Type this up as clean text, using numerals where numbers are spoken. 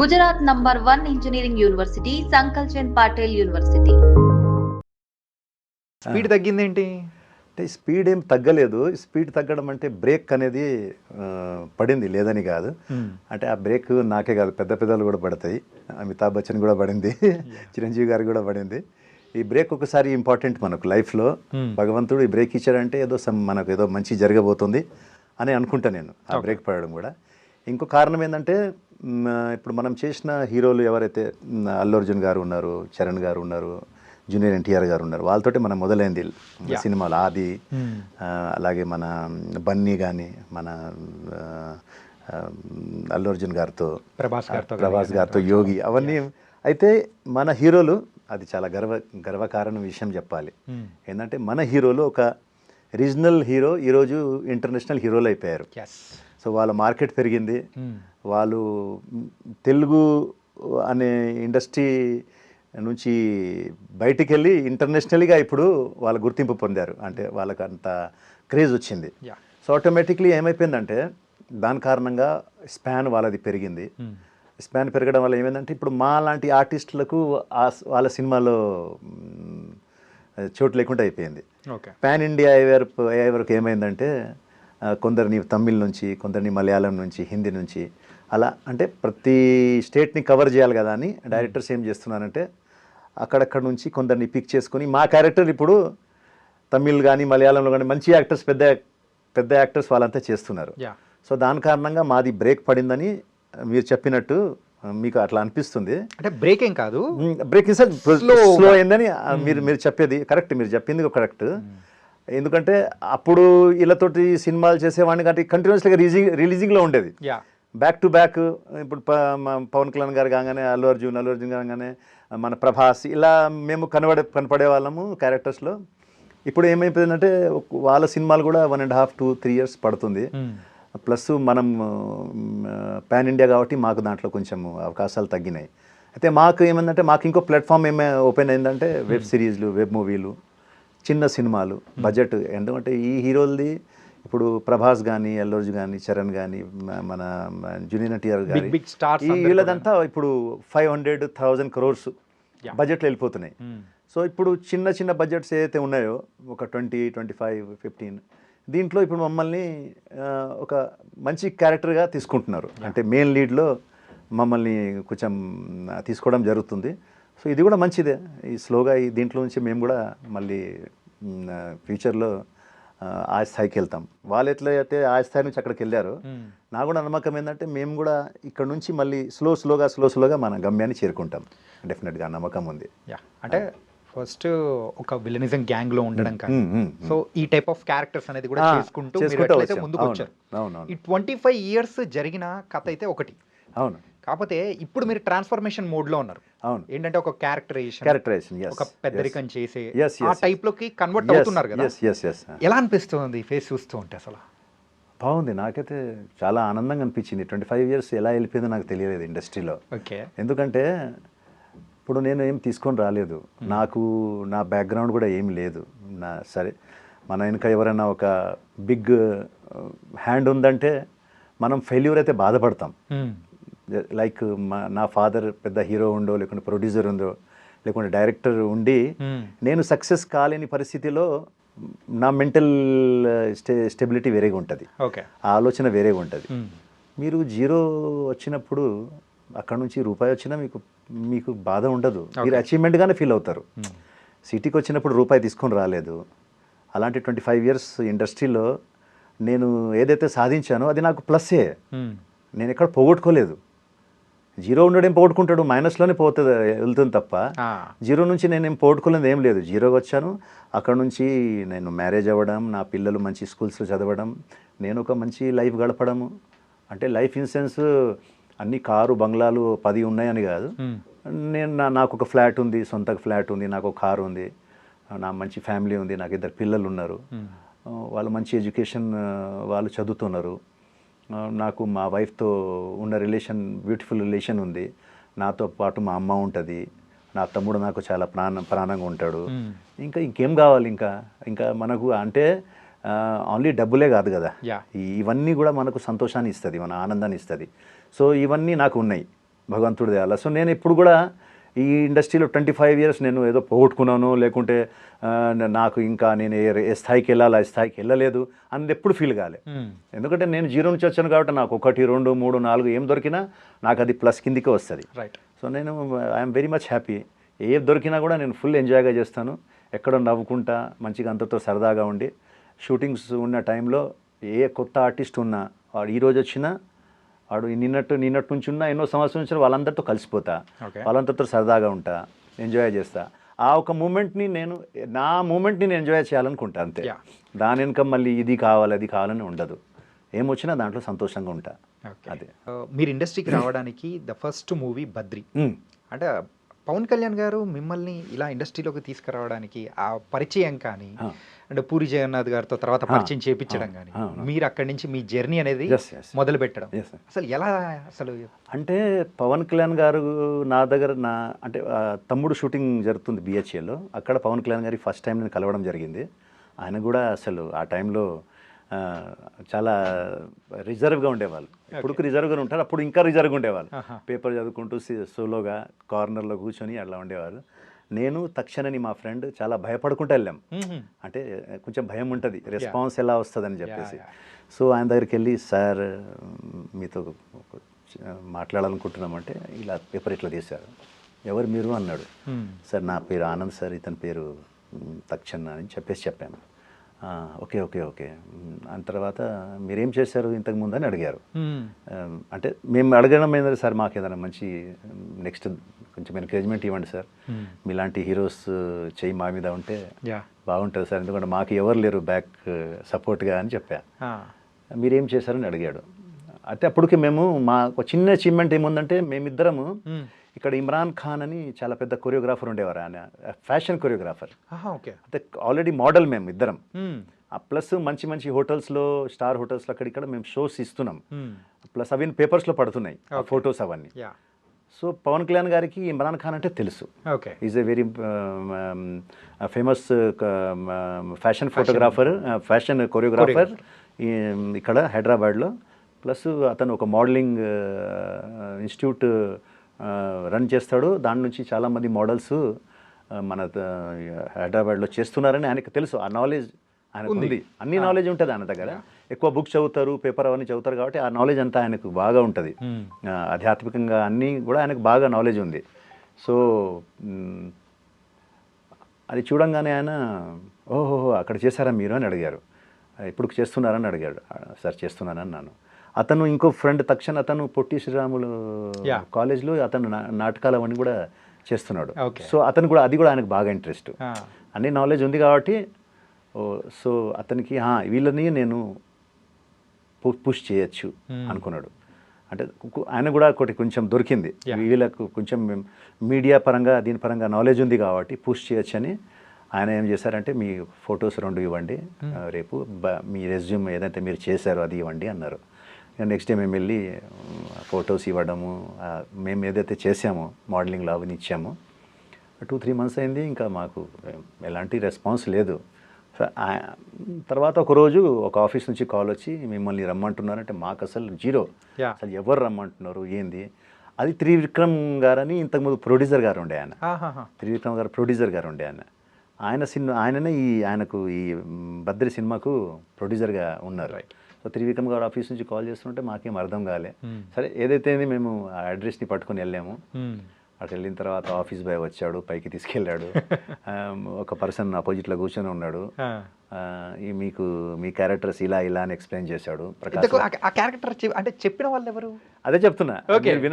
Gujarat number 1 engineering university Sankalchand Patil university. Speed తగ్గింది ఏంటి అంటే స్పీడ్ ఏం తగ్గలేదు. స్పీడ్ తగ్గడం అంటే బ్రేక్ అనేది పడింది, లేదని కాదు. అంటే ఆ బ్రేక్ నాకే కాదు, పెద్ద పెద్దలు కూడా పడతాయి. అమితాబ్ బచ్చన్ కూడా పడింది, చిరంజీవి గారికి కూడా పడింది. ఈ బ్రేక్ ఒకసారి ఇంపార్టెంట్ మనకు లైఫ్లో. భగవంతుడు ఈ బ్రేక్ ఇచ్చాడంటే ఏదో మనకు ఏదో మంచి జరగబోతుంది అని అనుకుంటా నేను, ఆ బ్రేక్ పడడం కూడా. ఇంకో కారణం ఏంటంటే ఇప్పుడు మనం చేసిన హీరోలు ఎవరైతే అల్లు అర్జున్ గారు ఉన్నారు, చరణ్ గారు ఉన్నారు, జూనియర్ ఎన్టీఆర్ గారు ఉన్నారు, వాళ్ళతోటి మనం మొదలైంది సినిమాలు. ఆది, అలాగే మన బన్నీ కానీ, మన అల్లు అర్జున్ గారితో, ప్రభాస్ గారితో యోగి, అవన్నీ. అయితే మన హీరోలు, అది చాలా గర్వకారణ విషయం చెప్పాలి. ఏంటంటే మన హీరోలు ఒక రీజనల్ హీరో ఈరోజు ఇంటర్నేషనల్ హీరోలు అయిపోయారు. సో వాళ్ళ మార్కెట్ పెరిగింది. వాళ్ళు తెలుగు అనే ఇండస్ట్రీ నుంచి బయటికి వెళ్ళి ఇంటర్నేషనల్గా ఇప్పుడు వాళ్ళ గుర్తింపు పొందారు. అంటే వాళ్ళకి అంత క్రేజ్ వచ్చింది. సో ఆటోమేటిక్లీ ఏమైపోయిందంటే దాని కారణంగా స్పాన్ వాళ్ళది పెరిగింది. స్పాన్ పెరగడం వల్ల ఏమైందంటే ఇప్పుడు మా లాంటి ఆర్టిస్టులకు వాళ్ళ సినిమాలో చోటు లేకుండా అయిపోయింది. పాన్ ఇండియా అయ్యే వరకు ఏమైందంటే కొందరిని తమిళ్ నుంచి, కొందరిని మలయాళం నుంచి, హిందీ నుంచి, అలా అంటే ప్రతి స్టేట్ని కవర్ చేయాలి కదా అని డైరెక్టర్స్ ఏం చేస్తున్నారంటే అక్కడక్కడ నుంచి కొందరిని పిక్ చేసుకొని మా క్యారెక్టర్ ఇప్పుడు తమిళ్ కానీ మలయాళంలో కానీ మంచి యాక్టర్స్, పెద్ద యాక్టర్స్ వాళ్ళంతా చేస్తున్నారు. సో దాని కారణంగా మాది బ్రేక్ పడిందని మీరు చెప్పినట్టు మీకు అట్లా అనిపిస్తుంది. అంటే బ్రేక్ ఏం కాదు, బ్రేక్ స్లో అయిందని మీరు చెప్పేది కరెక్ట్, మీరు చెప్పింది కరెక్ట్. ఎందుకంటే అప్పుడు వీళ్ళతోటి సినిమాలు చేసేవాడిని కాబట్టి కంటిన్యూస్గా రిలీజింగ్లో ఉండేది, బ్యాక్ టు బ్యాక్. ఇప్పుడు పవన్ కళ్యాణ్ గారు కాగానే అల్లు అర్జున్ కాగానే మన ప్రభాస్, ఇలా మేము కనపడే వాళ్ళము క్యారెక్టర్స్లో. ఇప్పుడు ఏమైపోయిందంటే వాళ్ళ సినిమాలు కూడా 1.5 to 3 years పడుతుంది. ప్లస్ మనం పాన్ ఇండియా కాబట్టి మాకు దాంట్లో కొంచెం అవకాశాలు తగ్గినాయి. అయితే మాకు ఏమైందంటే మాకు ఇంకో ప్లాట్ఫామ్ ఓపెన్ అయిందంటే వెబ్ సిరీస్లు, వెబ్ మూవీలు, చిన్న సినిమాలు, బడ్జెట్. ఎందుకంటే ఈ హీరోలది ఇప్పుడు ప్రభాస్ కానీ, అల్లు అర్జున్ కానీ, చరణ్ కానీ, మన జూనియర్ ఎన్టీఆర్ కానీ, వీళ్ళదంతా ఇప్పుడు 500,000 crores బడ్జెట్లు వెళ్ళిపోతున్నాయి. సో ఇప్పుడు చిన్న బడ్జెట్స్ ఏదైతే ఉన్నాయో ఒక 20, 25, 15, దీంట్లో ఇప్పుడు మమ్మల్ని ఒక మంచి క్యారెక్టర్గా తీసుకుంటున్నారు. అంటే మెయిన్ లీడ్లో మమ్మల్ని కొంచెం తీసుకోవడం జరుగుతుంది. సో ఇది కూడా మంచిదే. ఈ స్లోగా దీంట్లో నుంచి మేము కూడా మళ్ళీ ఫ్యూచర్లో ఆ స్థాయికి వెళ్తాం. వాళ్ళు ఎట్లయితే ఆ స్థాయి నుంచి అక్కడికి వెళ్ళారో నాకు కూడా నమ్మకం ఏంటంటే మేము కూడా ఇక్కడ నుంచి మళ్ళీ స్లోగా మన గమ్యాన్ని చేరుకుంటాం. డెఫినెట్గా నమ్మకం ఉంది. అంటే ఫస్ట్ ఒక విలనిజం గ్యాంగ్ లో ఉండడం కానీ, సో ఈ టైప్ ఆఫ్ క్యారెక్టర్స్ అనేది కూడా చేసుకుంటూ ముందుకు వచ్చారు. ఈ 25 years జరిగిన కథ అయితే ఒకటి. అవును. కాకపోతే ఇప్పుడు మీరు ట్రాన్స్ఫర్మేషన్ మోడ్ లో ఉన్నారు. అవును. ఏంటంటే ఒక క్యారెక్టరేషన్, ఒక పెద్దరికం చేసే ఆ టైప్ లోకి కన్వర్ట్ అవుతున్నారు కదా. ఎలా అనిపిస్తుంది ఫేస్ చూస్తూ ఉంటే? అసలు బాగుంది, నాకైతే చాలా ఆనందంగా అనిపించింది. 25 years ఎలా వెళ్ళిపోయిందో నాకు తెలియలేదు ఇండస్ట్రీలో. ఎందుకంటే ఇప్పుడు నేను ఏం తీసుకొని రాలేదు, నాకు నా బ్యాక్గ్రౌండ్ కూడా ఏం లేదు. సరే మన వెనుక ఎవరైనా ఒక బిగ్ హ్యాండ్ ఉందంటే మనం ఫెయిల్యూర్ అయితే బాధపడతాం. లైక్ నా ఫాదర్ పెద్ద హీరో ఉండో, లేకుంటే ప్రొడ్యూసర్ ఉందో, లేకుంటే డైరెక్టర్ ఉండి నేను సక్సెస్ కాలేని పరిస్థితిలో నా మెంటల్ స్టెబిలిటీ వేరేగా ఉంటుంది, ఆ ఆలోచన వేరేగా ఉంటుంది. మీరు జీరో వచ్చినప్పుడు అక్కడ నుంచి రూపాయి వచ్చినా మీకు బాధ ఉండదు, మీరు అచీవ్మెంట్గానే ఫీల్ అవుతారు. సిటీకి వచ్చినప్పుడు రూపాయి తీసుకొని రాలేదు. అలాంటి 25 years ఇండస్ట్రీలో నేను ఏదైతే సాధించానో అది నాకు ప్లస్సే. నేను ఎక్కడ పోగొట్టుకోలేదు. జీరో ఉండడం పోగొట్టుకుంటాడు, మైనస్లోనే వెళ్తుంది తప్ప జీరో నుంచి నేనేం పోగొట్టుకోలేదు ఏం లేదు. జీరోకి వచ్చాను, అక్కడ నుంచి నేను మ్యారేజ్ అవ్వడం, నా పిల్లలు మంచి స్కూల్స్లో చదవడం, నేను ఒక మంచి లైఫ్ గడపడము. అంటే లైఫ్ ఇన్ సెన్స్ అన్ని కారు బంగ్లాలు 10 ఉన్నాయని కాదు. నేను నాకు ఒక ఫ్లాట్ ఉంది, సొంత ఫ్లాట్ ఉంది, నాకు ఒక కారు ఉంది, నా మంచి ఫ్యామిలీ ఉంది, నాకు 2 పిల్లలు ఉన్నారు, వాళ్ళు మంచి ఎడ్యుకేషన్, వాళ్ళు చదువుతున్నారు. నాకు మా వైఫ్తో ఉన్న రిలేషన్ బ్యూటిఫుల్ రిలేషన్ ఉంది. నాతో పాటు మా అమ్మ ఉంటుంది, నా తమ్ముడు నాకు చాలా ప్రాణంగా ఉంటాడు. ఇంకేం కావాలి? ఇంకా మనకు అంటే ఓన్లీ డబ్బులే కాదు కదా, ఇవన్నీ కూడా మనకు సంతోషాన్ని ఇస్తుంది, మన ఆనందాన్ని ఇస్తుంది. సో ఇవన్నీ నాకు ఉన్నాయి. భగవంతుడి దయ వల్ల. సో నేను ఇప్పుడు కూడా ఈ ఇండస్ట్రీలో 25 ఇయర్స్ నేను ఏదో పోగొట్టుకున్నాను, లేకుంటే నాకు ఇంకా నేను ఏ స్థాయికి వెళ్ళాలి ఆ స్థాయికి వెళ్ళలేదు అని ఎప్పుడు ఫీల్ కాలే. ఎందుకంటే నేను జీరో నుంచి వచ్చాను కాబట్టి నాకు 1, 2, 3, 4 ఏం దొరికినా నాకు అది ప్లస్ కిందికే వస్తుంది. సో నేను ఐఎమ్ వెరీ మచ్ హ్యాపీ. ఏ దొరికినా కూడా నేను ఫుల్ ఎంజాయ్గా చేస్తాను. ఎక్కడో నవ్వుకుంటా మంచిగా అందరితో సరదాగా ఉండి, షూటింగ్స్ ఉన్న టైంలో ఏ కొత్త ఆర్టిస్ట్ ఉన్నా వాడు ఈరోజు వచ్చినా వాడు నిన్నట్టు నుంచి ఉన్నా ఎన్నో సంవత్సరాల నుంచి వాళ్ళందరితో కలిసిపోతా, వాళ్ళందరితో సరదాగా ఉంటా, ఎంజాయ్ చేస్తా. ఆ ఒక మూమెంట్ని నేను ఎంజాయ్ చేయాలనుకుంటా అంతే. దాని వెనుక మళ్ళీ ఇది కావాలి అది కావాలని ఉండదు. ఏమొచ్చినా దాంట్లో సంతోషంగా ఉంటా. అదే మీరు ఇండస్ట్రీకి రావడానికి ద ఫస్ట్ మూవీ బద్రి. అంటే పవన్ కళ్యాణ్ గారు మిమ్మల్ని ఇలా ఇండస్ట్రీలోకి తీసుకురావడానికి ఆ పరిచయం కానీ, అంటే పూరి జగన్నాథ్ గారితో తర్వాత పరిచయం చేయించడం కానీ, మీరు అక్కడి నుంచి మీ జర్నీ అనేది మొదలు పెట్టడం అసలు ఎలా? అసలు అంటే పవన్ కళ్యాణ్ గారు నా దగ్గర అంటే తమ్ముడు షూటింగ్ జరుగుతుంది BHAలో. అక్కడ పవన్ కళ్యాణ్ గారి ఫస్ట్ టైం నేను కలవడం జరిగింది. ఆయన కూడా అసలు ఆ టైంలో చాలా రిజర్వ్గా ఉండేవాళ్ళు. ఇప్పుడు రిజర్వ్గా ఉంటారు, అప్పుడు ఇంకా రిజర్వ్గా ఉండేవాళ్ళు. పేపర్ చదువుకుంటూ సోలోగా కార్నర్లో కూర్చొని అట్లా ఉండేవారు. నేను తక్షణని మా ఫ్రెండ్ చాలా భయపడుకుంటూ వెళ్ళాం. అంటే కొంచెం భయం ఉంటుంది, రెస్పాన్స్ ఎలా వస్తుందని చెప్పేసి. సో ఆయన దగ్గరికి వెళ్ళి, సార్ మీతో మాట్లాడాలనుకుంటున్నామంటే ఇలా పేపర్ ఇట్లా తీశారు. ఎవరు మీరు అన్నాడు. సార్ నా పేరు ఆనంద్ సార్, ఇతని పేరు తక్షణ అని చెప్పాము. ఓకే ఓకే ఓకే అని తర్వాత మీరేం చేశారు ఇంతకుముందు అని అడిగారు. అంటే మేము అడగడం ఏంటంటే, సార్ మాకు ఏదైనా మంచి నెక్స్ట్ కొంచెం ఎంకరేజ్మెంట్ ఇవ్వండి సార్, మీలాంటి హీరోస్ చెయ్యి మా మీద ఉంటే బాగుంటుంది సార్, ఎందుకంటే మాకు ఎవరు లేరు బ్యాక్ సపోర్ట్గా అని చెప్పా. మీరేం చేశారని అడిగాడు. అయితే అప్పటికి మేము మా ఒక చిన్న అచీవ్మెంట్ ఏముందంటే, మేమిద్దరము ఇక్కడ ఇమ్రాన్ ఖాన్ అని చాలా పెద్ద కొరియోగ్రాఫర్ ఉండేవారు, ఆయన ఫ్యాషన్ కొరియోగ్రాఫర్. అయితే ఆల్రెడీ మోడల్ మేము ఇద్దరం. ప్లస్ మంచి మంచి హోటల్స్లో, స్టార్ హోటల్స్లో అక్కడిక్కడ మేము షోస్ ఇస్తున్నాం. ప్లస్ అవి పేపర్స్లో పడుతున్నాయి ఫొటోస్ అవన్నీ. సో పవన్ కళ్యాణ్ గారికి ఇమ్రాన్ ఖాన్ అంటే తెలుసు. Is a very famous fashion photographer, fashion choreographer ఇక్కడ హైదరాబాద్లో. ప్లస్ అతను ఒక మోడలింగ్ ఇన్స్టిట్యూట్ రన్ చేస్తాడు. దాని నుంచి చాలామంది మోడల్స్ మన హైదరాబాద్లో చేస్తున్నారని ఆయనకు తెలుసు. ఆ నాలెడ్జ్ ఆయనకు ఉంది, అన్ని నాలెడ్జ్ ఉంటుంది ఆయన దగ్గర. ఎక్కువ బుక్స్ చదువుతారు, పేపర్ అవన్నీ చదువుతారు కాబట్టి ఆ నాలెడ్జ్ అంతా ఆయనకు బాగా ఉంటుంది. ఆధ్యాత్మికంగా అన్నీ కూడా ఆయనకు బాగా నాలెడ్జ్ ఉంది. సో అది చూడంగానే ఆయన, ఓహో అక్కడ చేశారా మీరు అని అడిగారు. ఇప్పుడు చేస్తున్నారని అడిగాడు. సార్ చేస్తున్నానని అన్నాను. అతను ఇంకో ఫ్రెండ్ తక్షణ, అతను పొట్టి శ్రీరాములు కాలేజ్లో అతను నాటకాలు అవన్నీ కూడా చేస్తున్నాడు. సో అతను కూడా అది కూడా ఆయనకు బాగా ఇంట్రెస్ట్, అన్ని నాలెడ్జ్ ఉంది కాబట్టి. సో అతనికి వీళ్ళని నేను పుష్ చేయొచ్చు అనుకున్నాడు. అంటే ఆయన కూడా ఒకటి కొంచెం దొరికింది, వీళ్ళకు కొంచెం మీడియా పరంగా దీని పరంగా నాలెడ్జ్ ఉంది కాబట్టి పుష్ చేయొచ్చు అని. ఆయన ఏం చేశారంటే, మీ ఫొటోస్ 2 ఇవ్వండి, రేపు మీ రెజ్యూమ్ ఏదైతే మీరు చేశారో అది ఇవ్వండి అన్నారు. నెక్స్ట్ డే మేము వెళ్ళి ఫొటోస్ ఇవ్వడము, మేము ఏదైతే చేసామో మోడలింగ్లో అవన్నీ ఇచ్చాము. 2-3 మంత్స్ అయింది, ఇంకా మాకు ఎలాంటి రెస్పాన్స్ లేదు. తర్వాత ఒకరోజు ఒక ఆఫీస్ నుంచి కాల్ వచ్చి, మిమ్మల్ని రమ్మంటున్నారంటే మాకు అసలు జీరో, అసలు ఎవరు రమ్మంటున్నారు ఏంది. అది త్రివిక్రమ్ గారని ఇంతకుముందు ప్రొడ్యూసర్ గారు ఉండే ఆయన. త్రివిక్రమ్ గారు ప్రొడ్యూసర్ గారు ఉండే ఆయన సినిమా, ఆయననే ఆయనకు ఈ బద్రి సినిమాకు ప్రొడ్యూసర్గా ఉన్నారు. సో త్రివిక్రమ్ గారు ఆఫీస్ నుంచి కాల్ చేస్తుంటే మాకేం అర్థం కాలే. సరే ఏదైతే మేము ఆ అడ్రస్ని పట్టుకొని వెళ్ళాము. అటు వెళ్ళిన తర్వాత ఆఫీస్ బాయ్ వచ్చాడు, పైకి తీసుకెళ్ళాడు. ఒక పర్సన్ అపోజిట్లో కూర్చొని ఉన్నాడు. మీకు మీ క్యారెక్టర్స్ ఇలా ఇలా అని ఎక్స్ప్లెయిన్ చేశాడు. ఆ క్యారెక్టర్ అంటే చెప్పిన వాళ్ళు ఎవరు? అదే చెప్తున్నా.